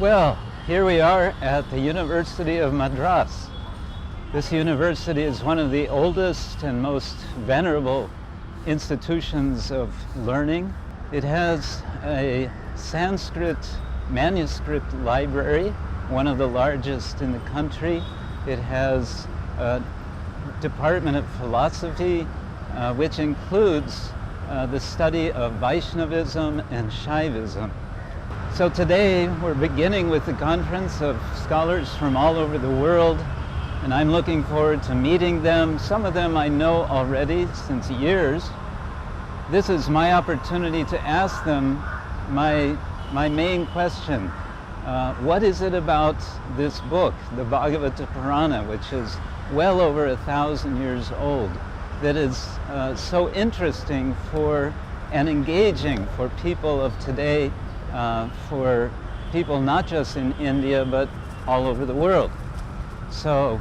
Well, here we are at the University of Madras. This university is one of the oldest and most venerable institutions of learning. It has a Sanskrit manuscript library, one of the largest in the country. It has a department of philosophy, which includes the study of Vaishnavism and Shaivism. So today we're beginning with the conference of scholars from all over the world, and I'm looking forward to meeting them. Some of them I know already since years. This is my opportunity to ask them my main question. What is it about this book, the Bhagavata Purana, which is well over 1,000 years old, that is so interesting for and engaging for people of today, for people not just in India, but all over the world? So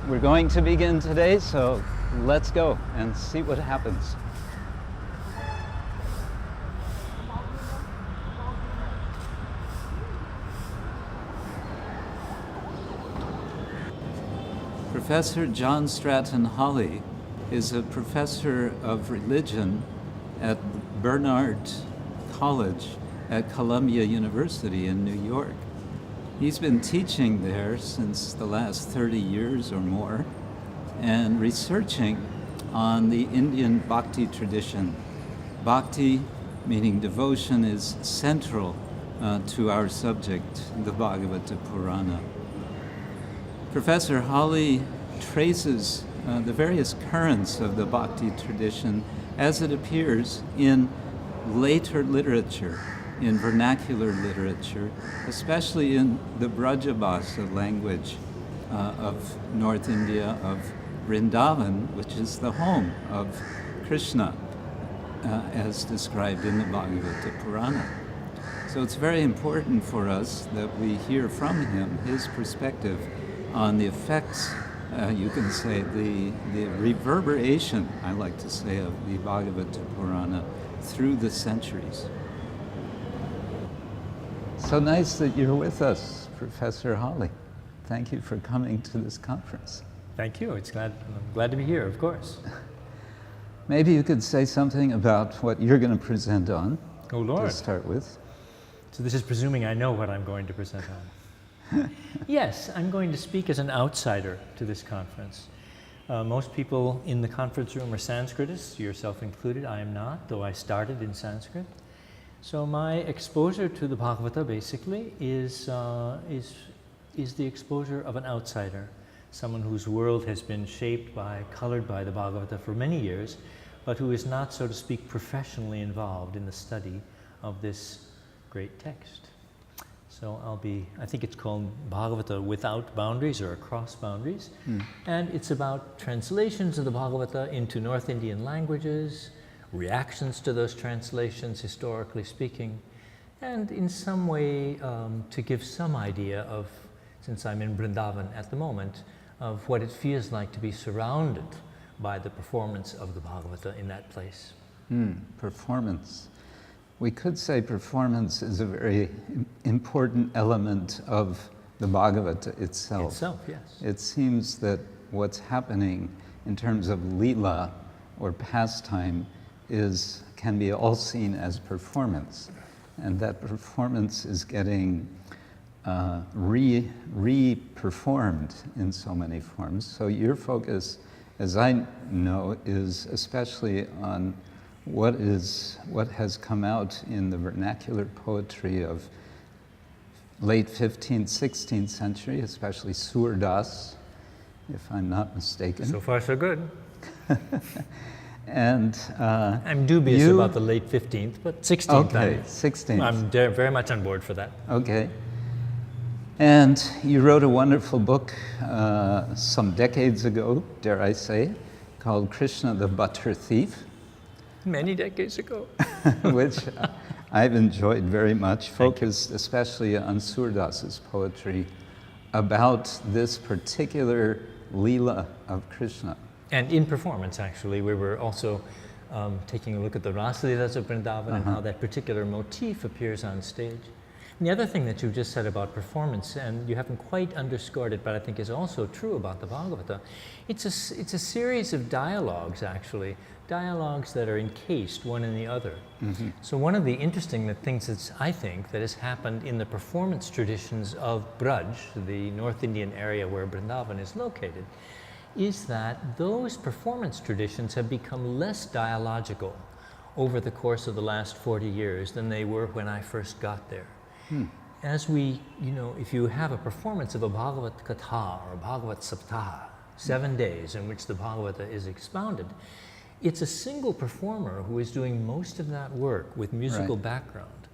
we're going to begin today, so let's go and see what happens. Professor John Stratton Hawley is a professor of religion at Barnard College at Columbia University in New York. He's been teaching there since the last 30 years or more and researching on the Indian bhakti tradition. Bhakti, meaning devotion, is central to our subject, the Bhagavata Purana. Professor Hawley traces the various currents of the bhakti tradition as it appears in later literature, in vernacular literature, especially in the Brajabhasa language of North India, of Vrindavan, which is the home of Krishna, as described in the Bhagavata Purana. So it's very important for us that we hear from him his perspective on the effects, you can say, the reverberation, I like to say, of the Bhagavata Purana through the centuries. So nice that you're with us, Professor Hawley. Thank you for coming to this conference. Thank you. I'm glad to be here, of course. Maybe you could say something about what you're going to present on, Oh, Lord. to start with. So this is presuming I know what I'm going to present on. Yes, I'm going to speak as an outsider to this conference. Most people in the conference room are Sanskritists, yourself included. I am not, though I started in Sanskrit. So my exposure to the Bhagavata basically is the exposure of an outsider, someone whose world has been colored by the Bhagavata for many years, but who is not, so to speak, professionally involved in the study of this great text. So I think it's called Bhagavata Without Boundaries or Across Boundaries. And it's about translations of the Bhagavata into North Indian languages, reactions to those translations, historically speaking, and in some way to give some idea of, since I'm in Vrindavan at the moment, of what it feels like to be surrounded by the performance of the Bhagavata in that place. Performance. We could say performance is a very important element of the Bhagavata itself. Yes. It seems that what's happening in terms of lila or pastime can be all seen as performance, and that performance is getting re-performed in so many forms. So your focus, as I know, is especially on what has come out in the vernacular poetry of late 15th, 16th century, especially Surdas, if I'm not mistaken. So far, so good. And I'm dubious about the late 15th, but 16th. Okay, 16th. I'm very much on board for that. Okay. And you wrote a wonderful book some decades ago, dare I say, called Krishna the Butter Thief. Many decades ago. Which I've enjoyed very much, focused especially on Surdas's poetry about this particular Leela of Krishna. And in performance, actually, we were also taking a look at the Rasa Leelas of Vrindavan and how that particular motif appears on stage. And the other thing that you just said about performance, and you haven't quite underscored it, but I think is also true about the Bhagavata, it's a series of dialogues, actually, dialogues that are encased one in the other. Mm-hmm. So one of the interesting things that's, I think, that has happened in the performance traditions of Braj, the North Indian area where Vrindavan is located, is that those performance traditions have become less dialogical over the course of the last 40 years than they were when I first got there. As we, if you have a performance of a Bhagavat Katha or a Bhagavat Saptaha, 7 days in which the Bhagavata is expounded, it's a single performer who is doing most of that work with musical background.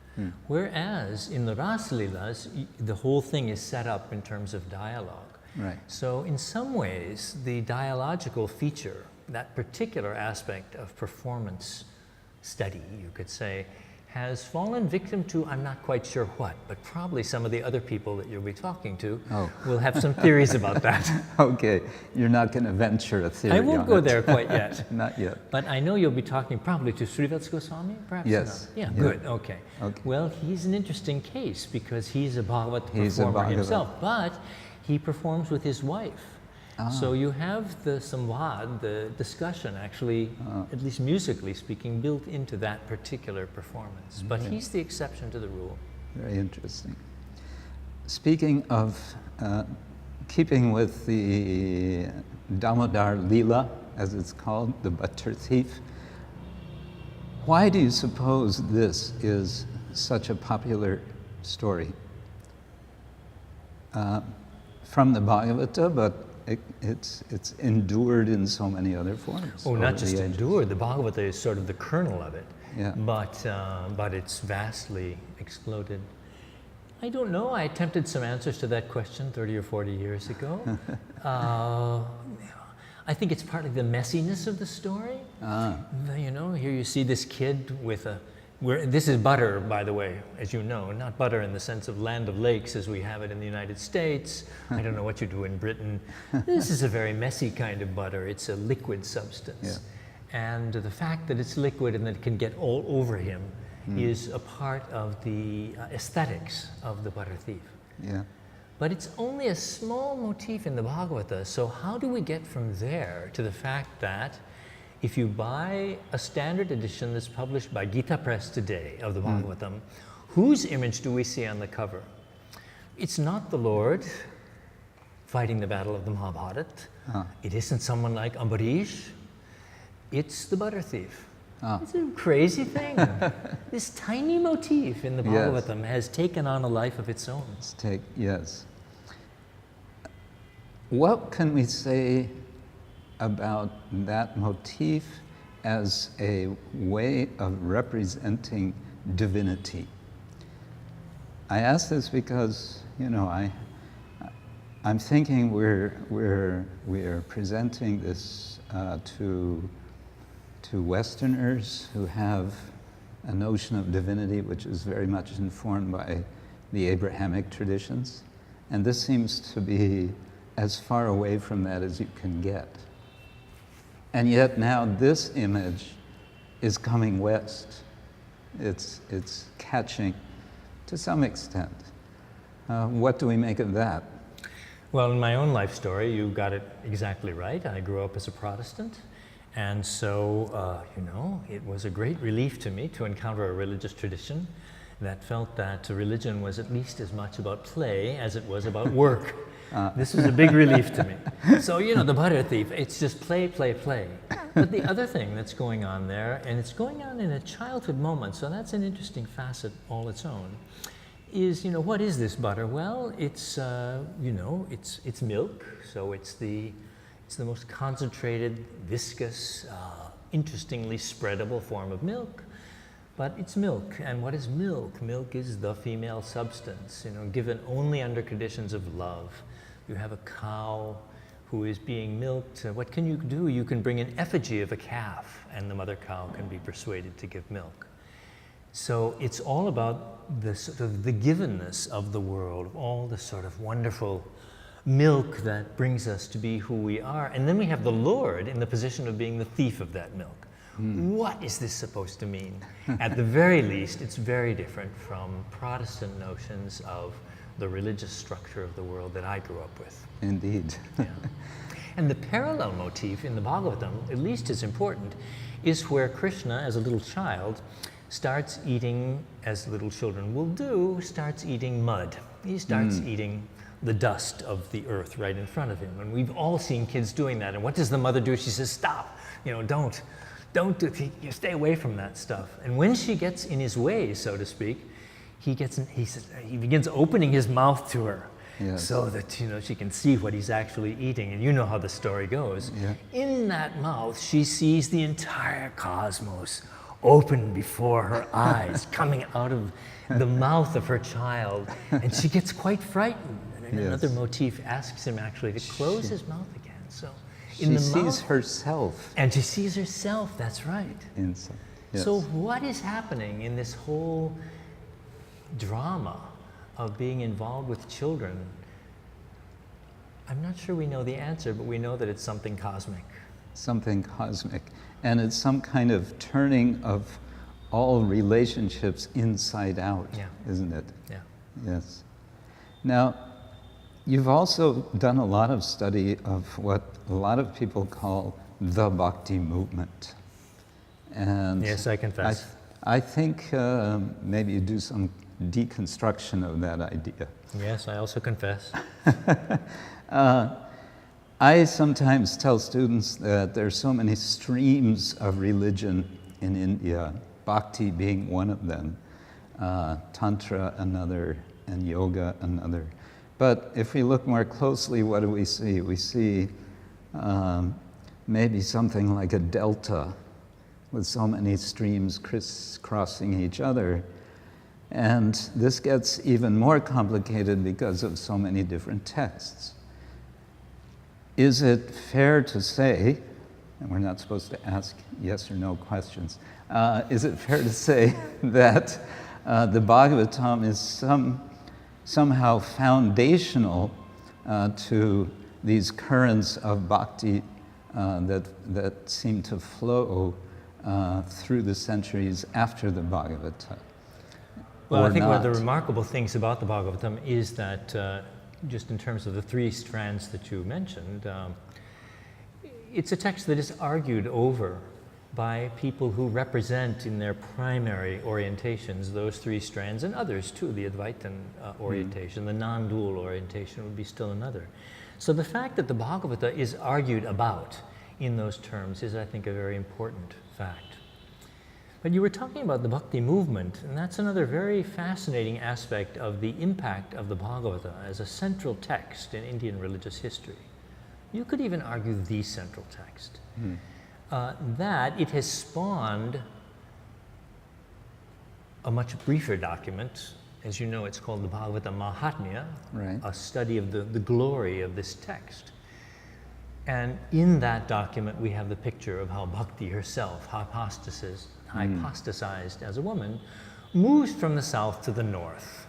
Whereas in the Ras Leelas, the whole thing is set up in terms of dialogue. Right. So in some ways, the dialogical feature, that particular aspect of performance study, you could say, has fallen victim to, I'm not quite sure what, but probably some of the other people that you'll be talking to will have some theories about that. Okay, you're not going to venture a theory I won't on go it. there quite yet. Not yet. But I know you'll be talking probably to Srivats Goswami, perhaps? Yes. No? Yeah, good, okay. Well, he's an interesting case because he's a Bhagavat performer himself, but he performs with his wife. So you have the samvad, the discussion actually, at least musically speaking, built into that particular performance. But he's the exception to the rule. Very interesting. Speaking of keeping with the Damodar Leela, as it's called, the butter thief, why do you suppose this is such a popular story? From the Bhagavata, but it's endured in so many other forms. Oh, not just endured. The Bhagavata is sort of the kernel of it. Yeah. But it's vastly exploded. I don't know. I attempted some answers to that question 30 or 40 years ago. I think it's partly the messiness of the story. Here you see this kid with this is butter, by the way, as you know, not butter in the sense of land of lakes as we have it in the United States. I don't know what you do in Britain. This is a very messy kind of butter. It's a liquid substance. Yeah. And the fact that it's liquid and that it can get all over him is a part of the aesthetics of the butter thief. Yeah. But it's only a small motif in the Bhagavata, so how do we get from there to the fact that if you buy a standard edition that's published by Gita Press today of the Bhagavatam, whose image do we see on the cover? It's not the Lord fighting the battle of the Mahabharata. It isn't someone like Ambarish. It's the butter thief. It's a crazy thing. This tiny motif in the Bhagavatam has taken on a life of its own. Yes. What can we say about that motif as a way of representing divinity? I ask this because, I'm thinking we're presenting this to Westerners who have a notion of divinity which is very much informed by the Abrahamic traditions, and this seems to be as far away from that as you can get. And yet now this image is coming west. It's catching to some extent. What do we make of that? Well, in my own life story, you got it exactly right. I grew up as a Protestant, and so, it was a great relief to me to encounter a religious tradition that felt that religion was at least as much about play as it was about work. This was a big relief to me. So, the butter thief, it's just play, play, play. But the other thing that's going on there, and it's going on in a childhood moment, so that's an interesting facet all its own, is, what is this butter? Well, it's, it's milk, so it's the most concentrated, viscous, interestingly spreadable form of milk. But it's milk, and what is milk? Milk is the female substance, given only under conditions of love. You have a cow who is being milked. What can you do? You can bring an effigy of a calf, and the mother cow can be persuaded to give milk. So it's all about the sort of the givenness of the world, all the sort of wonderful milk that brings us to be who we are. And then we have the Lord in the position of being the thief of that milk. What is this supposed to mean? At the very least, it's very different from Protestant notions of the religious structure of the world that I grew up with. Indeed. Yeah. And the parallel motif in the Bhagavatam, at least as important, is where Krishna, as a little child, starts eating, as little children will do, starts eating mud. He starts eating the dust of the earth right in front of him. And we've all seen kids doing that. And what does the mother do? She says, stop, don't do, you stay away from that stuff. And when she gets in his way, so to speak, he begins opening his mouth to her. Yes. So that she can see what he's actually eating, and you know how the story goes. Yeah. In that mouth, she sees the entire cosmos open before her eyes, coming out of the mouth of her child, and she gets quite frightened. And another motif asks him actually to close his mouth again. So she sees herself. And she sees herself. That's right. Inside. Yes. So what is happening in this whole drama of being involved with children? I'm not sure we know the answer, but we know that it's something cosmic. Something cosmic. And it's some kind of turning of all relationships inside out, isn't it? Yeah. Yes. Now, you've also done a lot of study of what a lot of people call the bhakti movement. And yes, I confess. I think maybe you do some deconstruction of that idea. Yes, I also confess. I sometimes tell students that there are so many streams of religion in India, bhakti being one of them, tantra another, and yoga another. But if we look more closely, what do we see? We see maybe something like a delta with so many streams crisscrossing each other. And this gets even more complicated because of so many different texts. Is it fair to say, and we're not supposed to ask yes or no questions, is it fair to say that the Bhagavatam is somehow foundational to these currents of bhakti that seem to flow through the centuries after the Bhagavata? Well, I think one of the remarkable things about the Bhagavatam is that, just in terms of the three strands that you mentioned, it's a text that is argued over by people who represent in their primary orientations those three strands, and others too. The Advaitin orientation, the non-dual orientation would be still another. So the fact that the Bhagavata is argued about in those terms is, I think, a very important fact. But you were talking about the bhakti movement, and that's another very fascinating aspect of the impact of the Bhagavata as a central text in Indian religious history. You could even argue the central text. That it has spawned a much briefer document. As you know, it's called the Bhagavata Mahatmya, a study of the glory of this text. And in that document, we have the picture of how Bhakti herself, hypostasized as a woman, moves from the south to the north.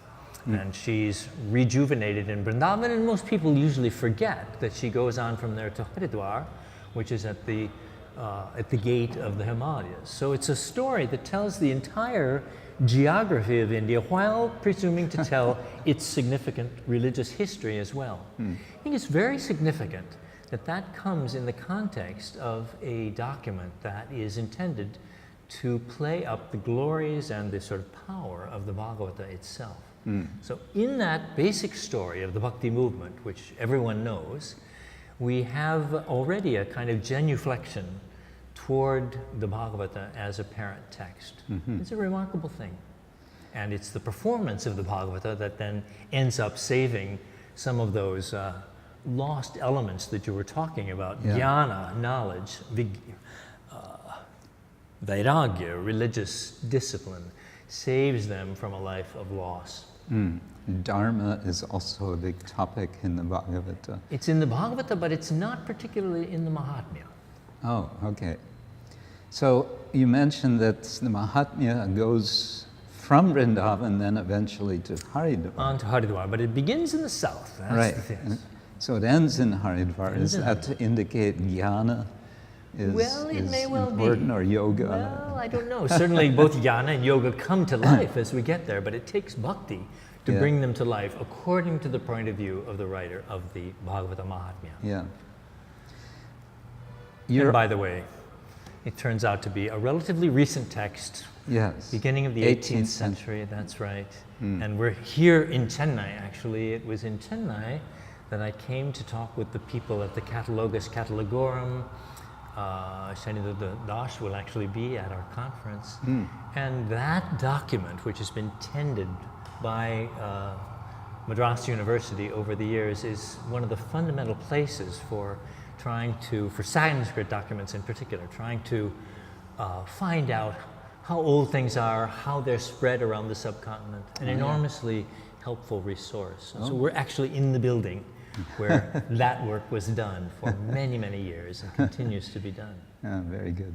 And she's rejuvenated in Vrindavan, and most people usually forget that she goes on from there to Haridwar, which is at the gate of the Himalayas. So it's a story that tells the entire geography of India while presuming to tell its significant religious history as well. I think it's very significant that that comes in the context of a document that is intended to play up the glories and the sort of power of the Bhagavata itself. So in that basic story of the Bhakti movement, which everyone knows, we have already a kind of genuflection toward the Bhagavata as a parent text. It's a remarkable thing. And it's the performance of the Bhagavata that then ends up saving some of those lost elements that you were talking about. Jnana, knowledge, vairagya, religious discipline, saves them from a life of loss. Dharma is also a big topic in the Bhagavata. It's in the Bhagavata, but it's not particularly in the Mahatmya. Oh, okay. So you mentioned that the Mahatmya goes from Vrindavan then eventually to Haridwar. On to Haridwar, but it begins in the south. That's the thing. So it ends in Haridwar. Is that to indicate jnana? is, Well, it is may well important, be. or yoga? Well, I don't know. Certainly both jnana and yoga come to life as we get there, but it takes bhakti to bring them to life according to the point of view of the writer of the Bhagavata Mahatmya. Yeah. And by the way, it turns out to be a relatively recent text. Yes. Beginning of the 18th century, that's right. And we're here in Chennai, actually. It was in Chennai that I came to talk with the people at the Catalogus Catalogorum. Shanidada Dash will actually be at our conference. And that document, which has been tended by Madras University over the years, is one of the fundamental places for trying to, for Sanskrit documents in particular, trying to find out how old things are, how they're spread around the subcontinent. An enormously helpful resource. So we're actually in the building where that work was done for many, many years and continues to be done. Very good.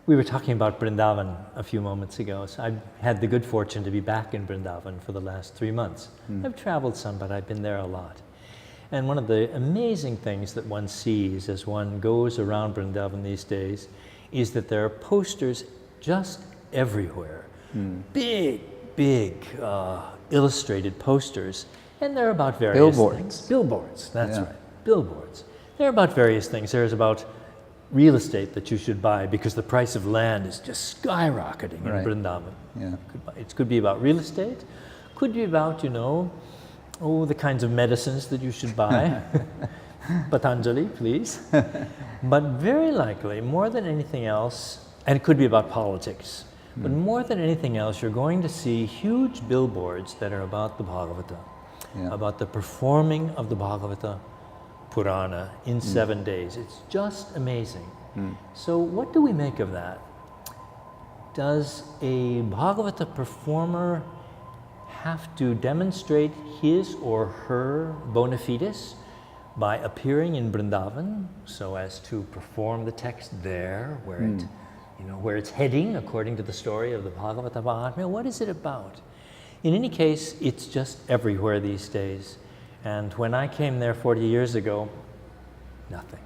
We were talking about Vrindavan a few moments ago. So I've had the good fortune to be back in Vrindavan for the last 3 months. I've traveled some, but I've been there a lot. And one of the amazing things that one sees as one goes around Vrindavan these days is that there are posters just everywhere. Big, big illustrated posters. And they're about various things. Billboards, that's right. Billboards. They're about various things. There's about real estate that you should buy because the price of land is just skyrocketing in Vrindavan. It could be about real estate. Could be about, you know, the kinds of medicines that you should buy. Patanjali, please. But very likely, more than anything else, and it could be about politics, but more than anything else, you're going to see huge billboards that are about the Bhagavata, about the performing of the Bhagavata Purana in 7 days. It's just amazing. So what do we make of that? Does a Bhagavata performer have to demonstrate his or her bona fides by appearing in Vrindavan so as to perform the text there where it, you know, where it's heading according to the story of the Bhagavata Mahatmya? What is it about? In any case, it's just everywhere these days. And when I came there 40 years ago, nothing.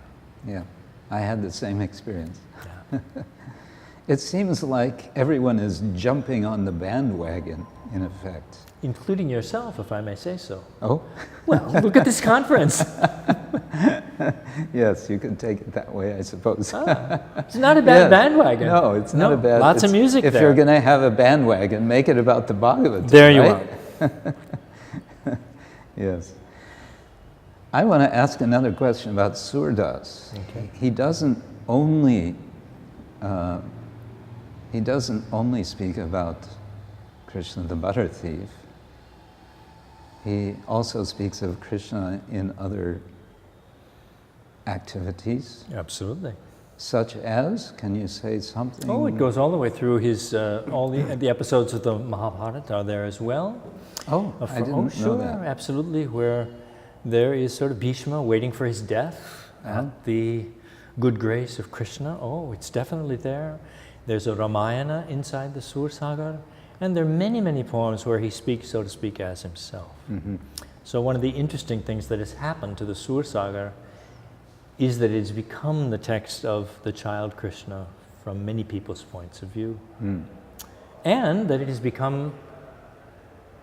Yeah, I had the same experience. It seems like everyone is jumping on the bandwagon, in effect. Including yourself, if I may say so. Oh? Well, look at this conference. Yes, you can take it that way, I suppose. It's not a bad bandwagon. No, it's not a bad. Lots of music if there. you're going to have a bandwagon, make it about the Bhagavatam. There you are. Yes. I want to ask another question about Surdas. Okay. He doesn't only speak about Krishna the butter thief. He also speaks of Krishna in other activities. Absolutely. Such as, can you say something? Oh, it goes all the way through his, all the episodes of the Mahabharata are there as well. Oh, I didn't know that. Absolutely, where there is sort of Bhishma waiting for his death at the good grace of Krishna. Oh, it's definitely there. There's a Ramayana inside the Sursagar. And there are many, many poems where he speaks, so to speak, as himself. So one of the interesting things that has happened to the Sursagar is that it has become the text of the child Krishna from many people's points of view. And that it has become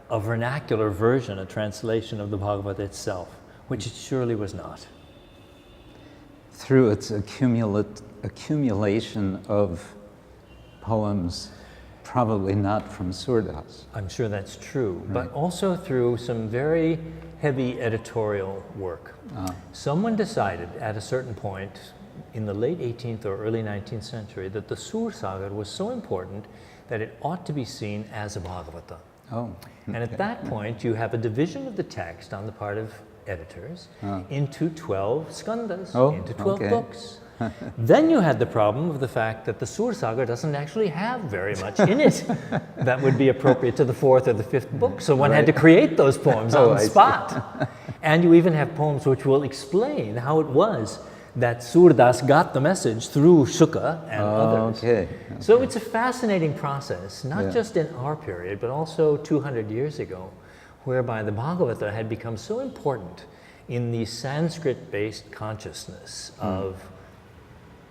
a vernacular version, a translation of the Bhagavata itself, which it surely was not. Through its accumulation of poems, probably not from Surdas. I'm sure that's true, but also through some very heavy editorial work. Someone decided at a certain point in the late 18th or early 19th century that the Sursagar was so important that it ought to be seen as a Bhagavata. And at that point, you have a division of the text on the part of editors into 12 skandhas, into 12 books. Then you had the problem of the fact that the Sursagar doesn't actually have very much in it that would be appropriate to the 4th or the 5th book. So one had to create those poems on the spot. And you even have poems which will explain how it was that Surdas got the message through Shuka and others. So it's a fascinating process, not just in our period, but also 200 years ago, whereby the Bhagavata had become so important in the Sanskrit-based consciousness of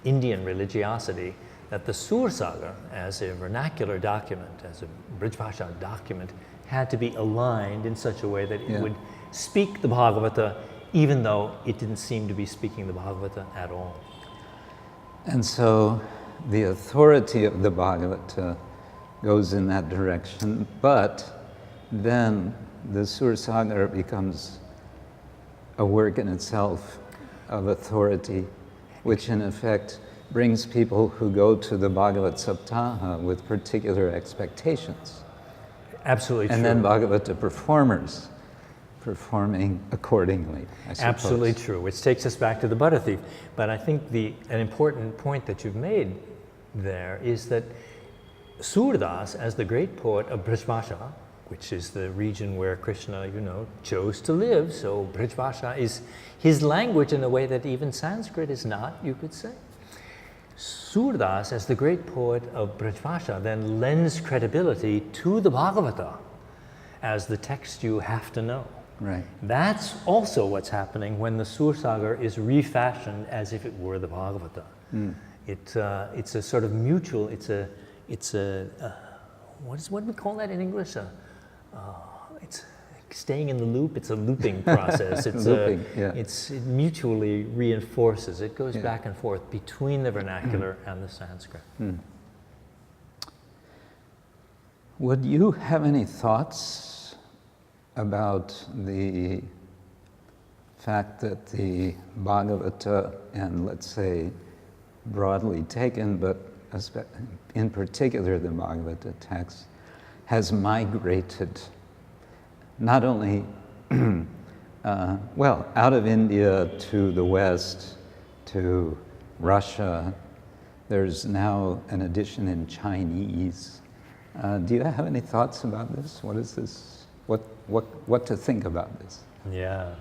Indian religiosity, that the Sursagar, as a vernacular document, as a Brijbhasha document, had to be aligned in such a way that it would speak the Bhagavata, even though it didn't seem to be speaking the Bhagavata at all. And so the authority of the Bhagavata goes in that direction, but then the Sursagar becomes a work in itself of authority, which in effect brings people who go to the Bhagavat Saptaha with particular expectations. Absolutely true. And then Bhagavata performers performing accordingly, I suppose. Absolutely true, which takes us back to the butter thief. But I think an important point that you've made there is that Surdas, as the great poet of Brijbhasha, which is the region where Krishna, chose to live, so Brijbhasha is his language in a way that even Sanskrit is not, you could say. Surdas, as the great poet of Brijbhasha, then lends credibility to the Bhagavata as the text you have to know. Right. That's also what's happening when the Sursagar is refashioned as if it were the Bhagavata. It's a sort of mutual, it's a what do we call that in English? It's staying in the loop. It's a looping process. It's Looping, it mutually reinforces. It goes back and forth between the vernacular and the Sanskrit. Would you have any thoughts about the fact that the Bhagavata, and let's say broadly taken, but in particular the Bhagavata text, has migrated not only out of India to the West, to Russia. There's now an edition in Chinese. Do you have any thoughts about this? What is this? What to think about this? Yeah.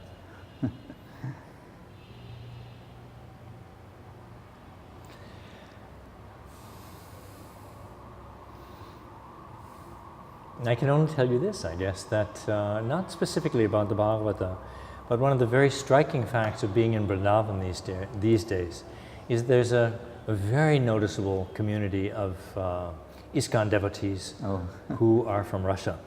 I can only tell you this, I guess, that not specifically about the Bhagavata, but one of the very striking facts of being in Vrindavan these days is there's a very noticeable community of ISKCON devotees who are from Russia.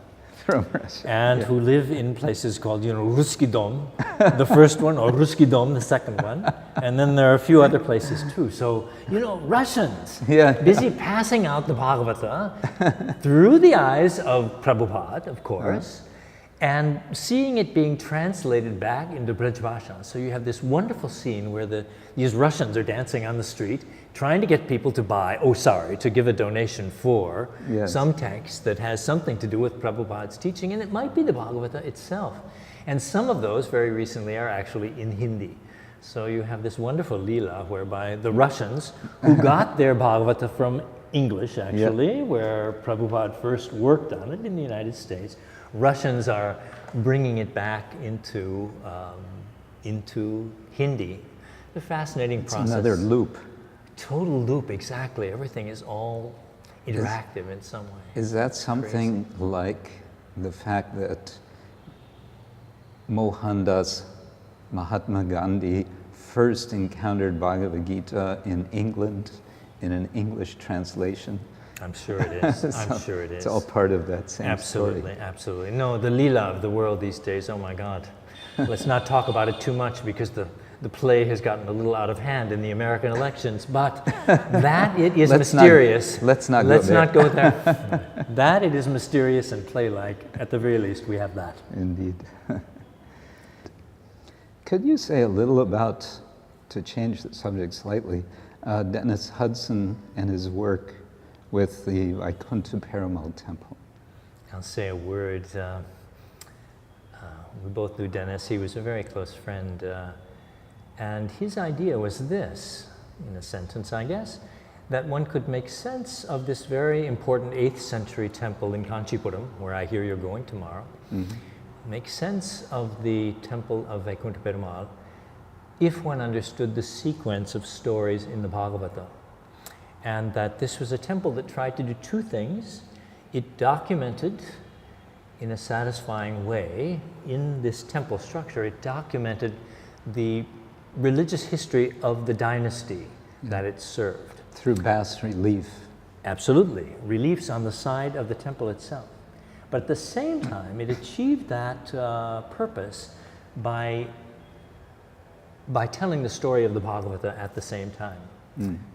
From Russia. And who live in places called, Ruski Dom, the first one, or Ruski Dom, the second one. And then there are a few other places too. So, Russians, busy passing out the Bhagavata through the eyes of Prabhupada, of course, and seeing it being translated back into Brijbhasha. So you have this wonderful scene where these Russians are dancing on the street, trying to get people to to give a donation for some text that has something to do with Prabhupada's teaching, and it might be the Bhagavata itself. And some of those, very recently, are actually in Hindi. So you have this wonderful Leela whereby the Russians, who got their Bhagavata from English, actually, where Prabhupada first worked on it in the United States, Russians are bringing it back into Hindi. A fascinating process. Another loop. Total loop, exactly. Everything is all interactive in some way. Is that something like the fact that Mohandas Mahatma Gandhi first encountered Bhagavad Gita in England in an English translation? I'm sure it is. I'm sure it is. It's all part of that same story. Absolutely. No, the Leela of the world these days, oh my God. Let's not talk about it too much because the play has gotten a little out of hand in the American elections, but that it is mysterious. Let's not go there. That it is mysterious and play-like. At the very least, we have that. Indeed. Could you say a little about, to change the subject slightly, Dennis Hudson and his work with the Vaikuntha Perumal Temple? I'll say a word. We both knew Dennis. He was a very close friend. And his idea was this, in a sentence, I guess, that one could make sense of this very important 8th century temple in Kanchipuram, where I hear you're going tomorrow, make sense of the temple of Vaikuntha Perumal if one understood the sequence of stories in the Bhagavata. And that this was a temple that tried to do two things. It documented, in a satisfying way, in this temple structure, it documented the religious history of the dynasty that it served. Through bas relief. Absolutely, reliefs on the side of the temple itself. But at the same time, it achieved that purpose by telling the story of the Bhagavata at the same time.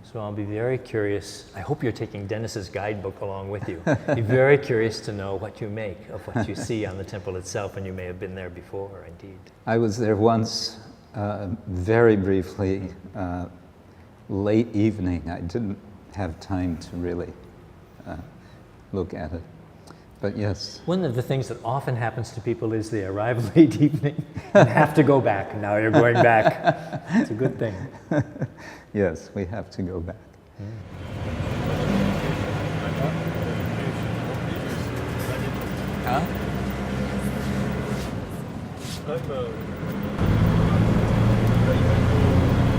So I'll be very curious. I hope you're taking Dennis's guidebook along with you. Be very curious to know what you make of what you see on the temple itself, and you may have been there before, indeed. I was there once, very briefly, late evening. I didn't have time to really look at it. But yes. One of the things that often happens to people is they arrive late evening and have to go back. Now you're going back. It's a good thing. Yes, we have to go back. Huh?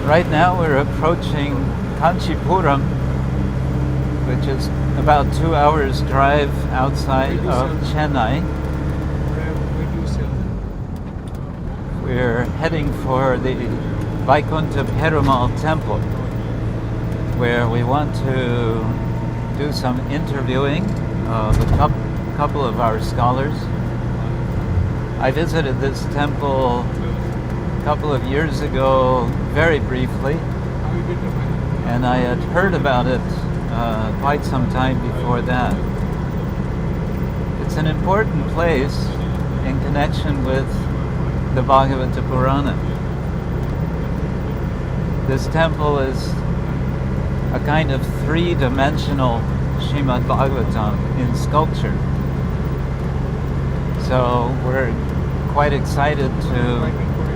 Right now we're approaching Kanchipuram, which is about 2 hours drive outside of Chennai. We're heading for the Vaikuntha Perumal Temple, where we want to do some interviewing of a couple of our scholars. I visited this temple a couple of years ago, very briefly, and I had heard about it quite some time before that. It's an important place in connection with the Bhagavata Purana. This temple is a kind of three-dimensional Srimad Bhagavatam in sculpture. So we're quite excited to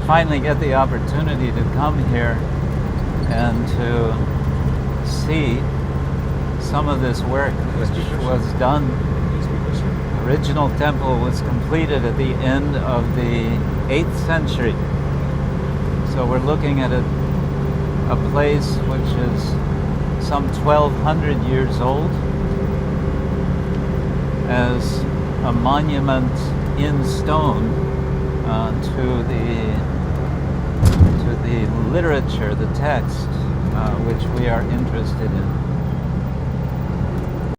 finally get the opportunity to come here and to see some of this work which was done. The original temple was completed at the end of the 8th century. So we're looking at a place which is some 1,200 years old as a monument in stone to the literature, the text, which we are interested in.